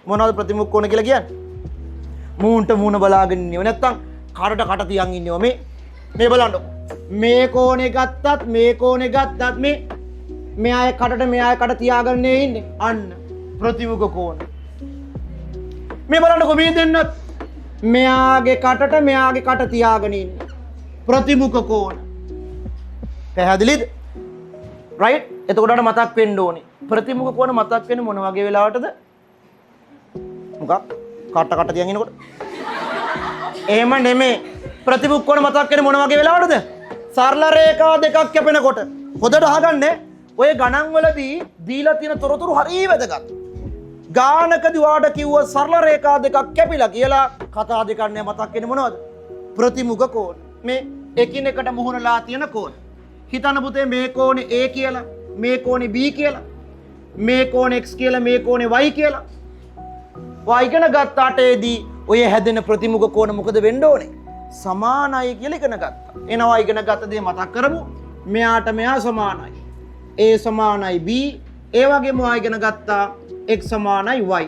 මොනවද ප්‍රතිමුඛ කෝණ කියලා කියන්නේ? මූණට මූණ බලාගෙන ඉන්නව නැත්තම් කටට කට තියන් ඉන්නව මේ බලන්නකො. මේ කෝණේ ගත්තත් මේ කෝණේ ගත්තත් මේ අය කටට මේ අය කට තියාගෙන ඉන්නේ. අන්න ප්‍රතිමුඛ කෝණ. මේ බලන්නකො මේ දෙන්නත් මෙයාගේ කටට මෙයාගේ කට තියාගෙන ඉන්නේ. ප්‍රතිමුඛ කෝණ. පැහැදිලිද? රයිට්? එතකොට අර මතක් වෙන්න ඕනේ. ප්‍රතිමුඛ කෝණ මතක් වෙන්නේ මොන වගේ වෙලාවටද? මොකක්? කට තියන් ඉනකොට. එහෙම නෙමෙයි. ප්‍රතිමුඛ කෝණ මතක් වෙන්නේ මොන වගේ වෙලාවටද? සරල රේඛා දෙකක් කැපෙනකොට. හොඳට අහගන්න. ඔය ගණන් වලදී දීලා තියෙන තොරතුරු හරිය වැදගත්. ගානකදී වාට කිව්ව සරල රේඛා දෙකක් කැපිලා කියලා කතා දෙකක් නෑ මතක් වෙන්නේ මොනවද? ප්‍රතිමුඛ කෝණ. මේ එකිනෙකට මුහුණලා තියෙන කෝණ. හිතන්න පුතේ මේ කෝණේ A කියලා, මේ කෝණේ B කියලා, මේ කෝණේ X කියලා, මේ කෝණේ Y කියලා. ඔය ඉගෙන ගත්තාටේදී ඔය හැදෙන ප්‍රතිමුඛ කෝණ මොකද වෙන්න ඕනේ? සමානයි කියලා ඉගෙන ගත්තා. එනවා ඉගෙන ගත්ත දේ මතක් කරමු. මෙයාට මෙයා සමානයි. A සමානයි B. ඒ වගේම ඔය ඉගෙන ගත්තා X සමානයි Y.